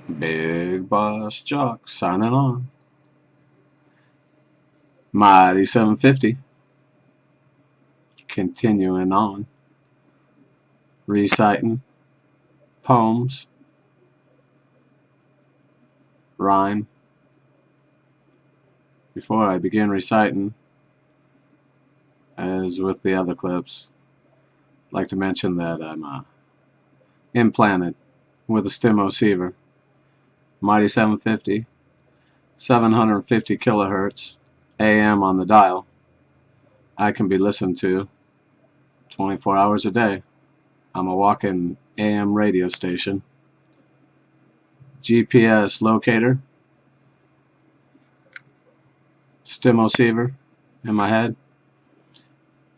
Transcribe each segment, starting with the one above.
Big Boss Jock signing on. Mighty 750 continuing on. Reciting poems, rhyme. Before I begin reciting, as with the other clips, I'd like to mention that I'm implanted with a Stimoceiver. Mighty 750, 750 kilohertz, AM on the dial. I can be listened to 24 hours a day. I'm a walking AM radio station. GPS locator. Stimoceiver in my head.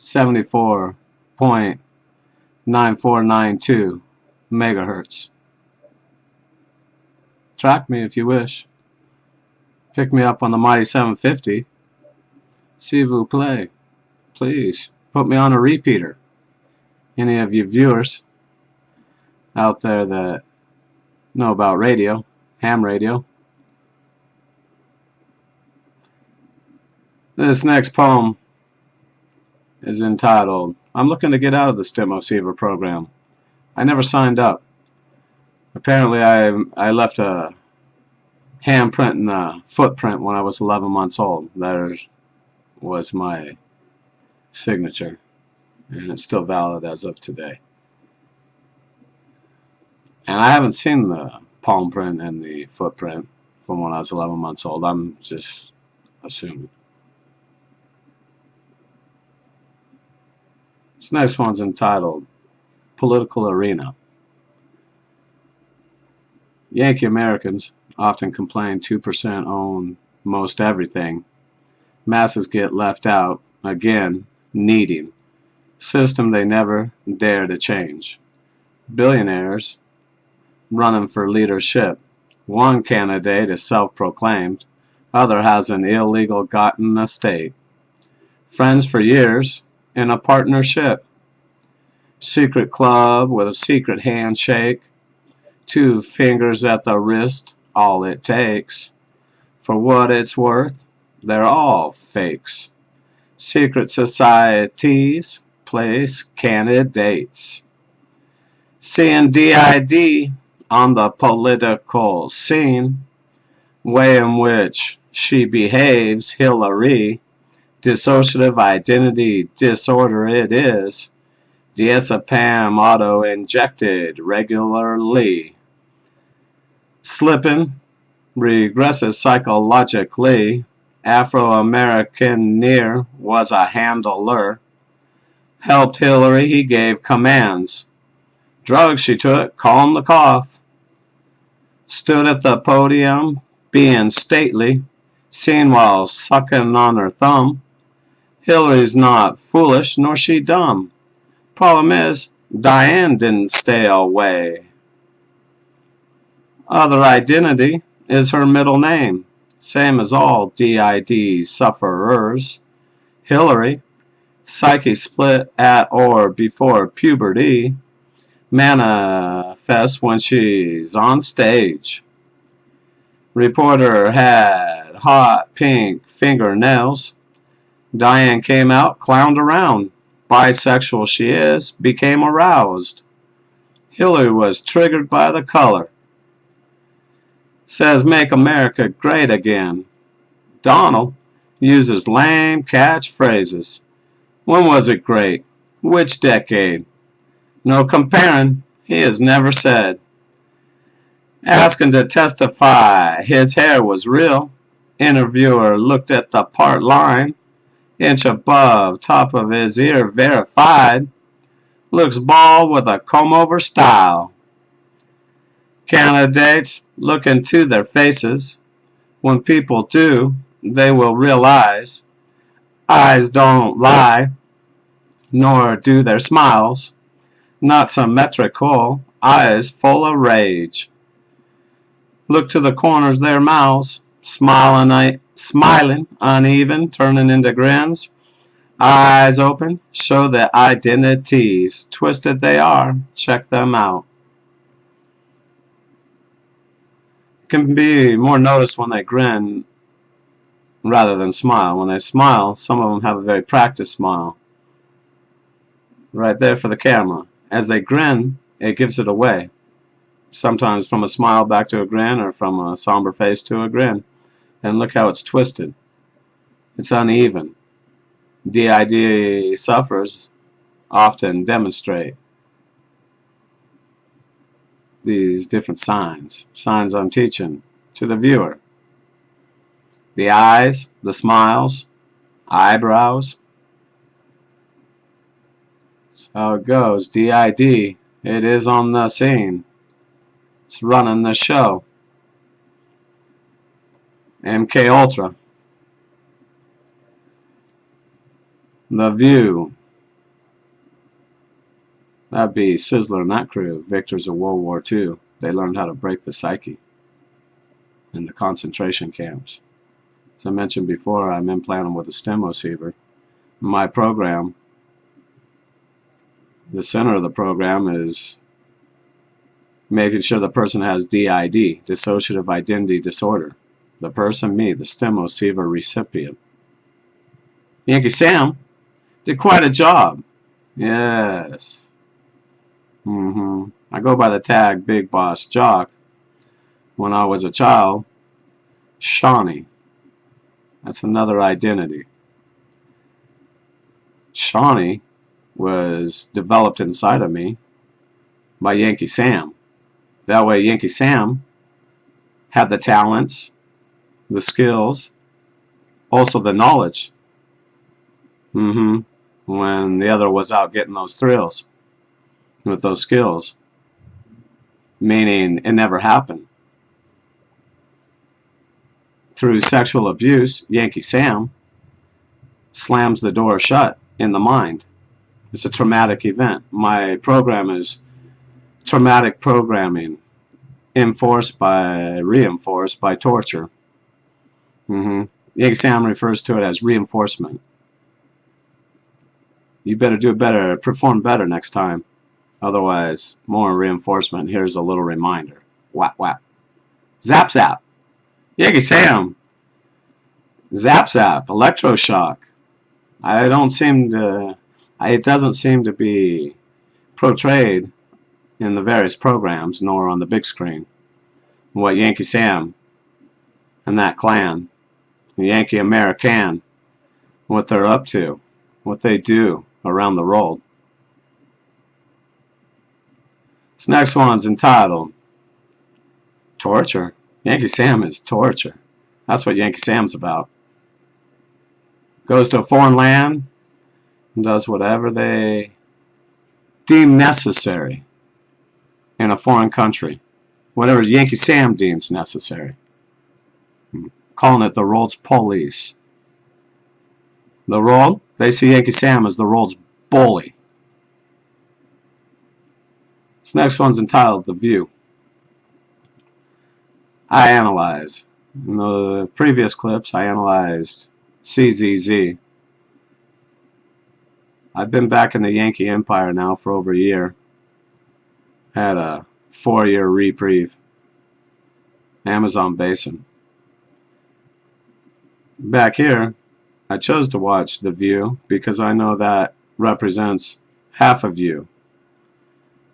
74.9492 megahertz. Track me if you wish. Pick me up on the Mighty 750. S'il vous plaît. Please, put me on a repeater. Any of you viewers out there that know about radio, ham radio. This next poem is entitled, I'm looking to get out of the Stimoceiver program. I never signed up. Apparently I left a handprint and a footprint when I was 11 months old. That was my signature, and it's still valid as of today. And I haven't seen the palm print and the footprint from when I was 11 months old. I'm just assuming. This next one's entitled Political Arena. Yankee Americans often complain 2% own most everything. Masses get left out, again, needing. System they never dare to change. Billionaires running for leadership. One candidate is self-proclaimed, other has an illegal gotten estate. Friends for years in a partnership. Secret club with a secret handshake. 2 fingers at the wrist, all it takes. For what it's worth, they're all fakes. Secret societies place candidates. Seeing DID on the political scene, way in which she behaves, Hillary, dissociative identity disorder it is, diazepam auto-injected regularly. Slipping, regresses psychologically, Afro-American near was a handler, helped Hillary, he gave commands. Drugs she took, calmed the cough. Stood at the podium, being stately, seen while sucking on her thumb. Hillary's not foolish, nor she dumb. Problem is, Diane didn't stay away. Other identity is her middle name, same as all DID sufferers. Hillary, psyche split at or before puberty, manifests when she's on stage. Reporter had hot pink fingernails. Diane came out, clowned around. Bisexual she is, became aroused. Hillary was triggered by the color. Says make America great again. Donald uses lame catchphrases. When was it great? Which decade? No comparing, he has never said. Asking to testify, his hair was real. Interviewer looked at the part line. Inch above, top of his ear verified. Looks bald with a comb-over style. Candidates look into their faces. When people do, they will realize. Eyes don't lie, nor do their smiles. Not symmetrical, eyes full of rage. Look to the corners of their mouths, smiling uneven, turning into grins. Eyes open, show their identities. Twisted they are, check them out. can be more noticed when they grin rather than smile. When they smile, some of them have a very practiced smile. Right there for the camera. As they grin, it gives it away. Sometimes from a smile back to a grin, or from a somber face to a grin. And look how it's twisted. It's uneven. DID sufferers often demonstrate these different signs I'm teaching to the viewer. The eyes, the smiles, eyebrows. That's how it goes. DID, it is on the scene. It's running the show. MK Ultra. The View. That'd be Sizzler and that crew, victors of World War II. They learned how to break the psyche in the concentration camps. As I mentioned before, I'm implanted with a Stimoceiver. My program, the center of the program, is making sure the person has DID, dissociative identity disorder. The person, me, the Stimoceiver recipient. Yankee Sam did quite a job. Yes. I go by the tag Big Boss Jock. When I was a child, Shawnee. That's another identity. Shawnee was developed inside of me by Yankee Sam. That way Yankee Sam had the talents, the skills, also the knowledge. When the other was out getting those thrills with those skills. Meaning it never happened. Through sexual abuse, Yankee Sam slams the door shut in the mind. It's a traumatic event. My program is traumatic programming, reinforced by torture. Yankee Sam refers to it as reinforcement. You better do better, perform better next time. Otherwise, more reinforcement. Here's a little reminder. Whap, whap. Zap, zap. Yankee Sam. Zap, zap. Electroshock. It doesn't seem to be portrayed in the various programs, nor on the big screen. What Yankee Sam and that clan, the Yankee American, what they're up to, what they do around the world. This next one's entitled Torture. Yankee Sam is torture. That's what Yankee Sam's about. Goes to a foreign land and does whatever they deem necessary in a foreign country. Whatever Yankee Sam deems necessary. Calling it the world's police. The world, they see Yankee Sam as the world's bully. This next one's entitled The View. I analyze. In the previous clips, I analyzed CZZ. I've been back in the Yankee Empire now for over a year. Had a 4-year reprieve. Amazon Basin. Back here, I chose to watch The View because I know that represents half of you.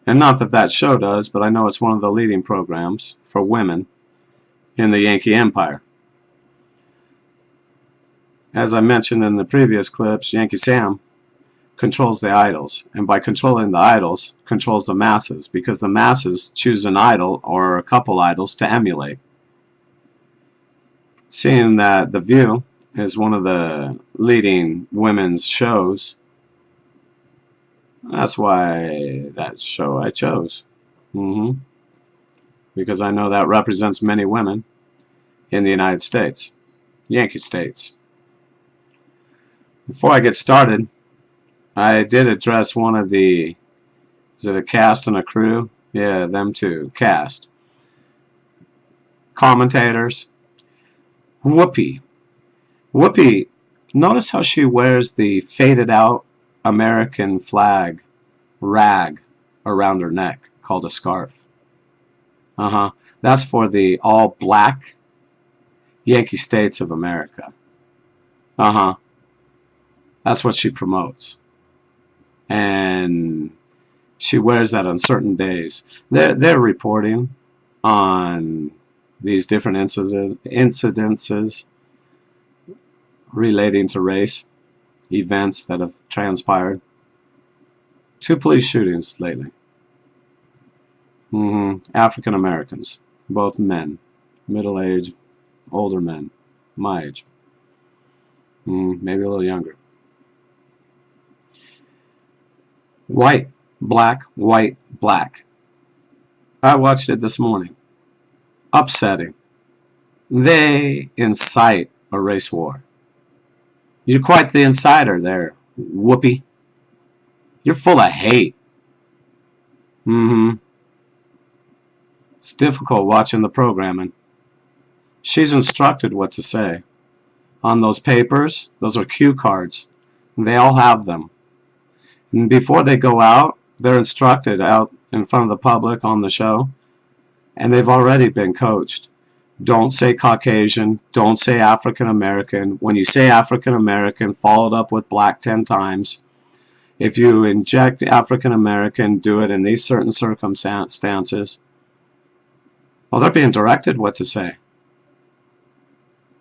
And not that that show does, but I know it's one of the leading programs for women in the Yankee Empire. As I mentioned in the previous clips, Yankee Sam controls the idols, and by controlling the idols, controls the masses, because the masses choose an idol or a couple idols to emulate. Seeing that The View is one of the leading women's shows, that's why that show I chose. Because I know that represents many women in the United States, Yankee States. Before I get started, I did address one of the, is it a cast and a crew? Yeah, them two, cast. Commentators. Whoopi. Whoopi, notice how she wears the faded out American flag rag around her neck called a scarf. That's for the all-black Yankee States of America. That's what she promotes. And she wears that on certain days. They're reporting on these different incidences relating to race, events that have transpired. 2 police shootings lately. African Americans, both men, middle-aged, older men, my age, maybe a little younger. White, black, white, black. I watched it this morning. Upsetting. They incite a race war. You're quite the insider there, Whoopi. You're full of hate. It's difficult watching the programming. She's instructed what to say. On those papers, those are cue cards. They all have them. And before they go out, they're instructed out in front of the public on the show. And they've already been coached. Don't say Caucasian. Don't say African American. When you say African American, follow it up with black 10 times. If you inject African American, do it in these certain circumstances. Well, they're being directed what to say.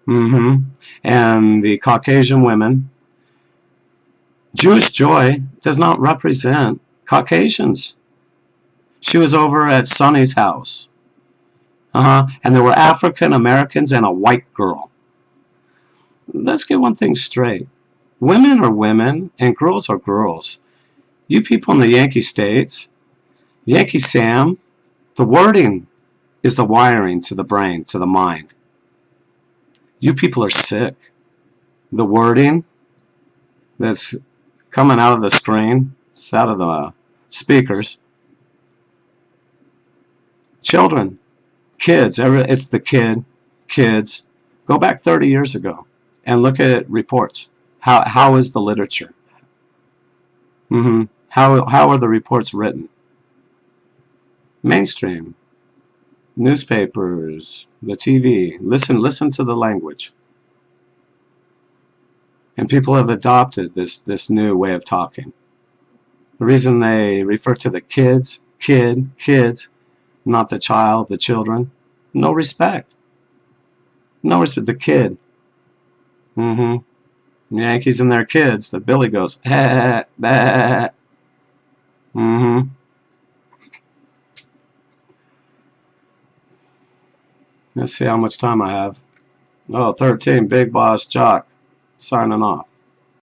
And the Caucasian women, Jewish Joy does not represent Caucasians. She was over at Sonny's house. And there were African Americans and a white girl. Let's get one thing straight. Women are women and girls are girls. You people in the Yankee States, Yankee Sam, the wording is the wiring to the brain, to the mind. You people are sick. The wording that's coming out of the screen, it's out of the speakers. Children, kids, it's the kids. Go back 30 years ago and look at reports. How is the literature? How are the reports written? Mainstream. Newspapers, the TV. Listen to the language. And people have adopted this new way of talking. The reason they refer to the kids, not the child, the children. No respect. No respect. The kid. Yankees and their kids. The Billy goes, bah. Let's see how much time I have. Oh, 13. Big Boss Jock signing off.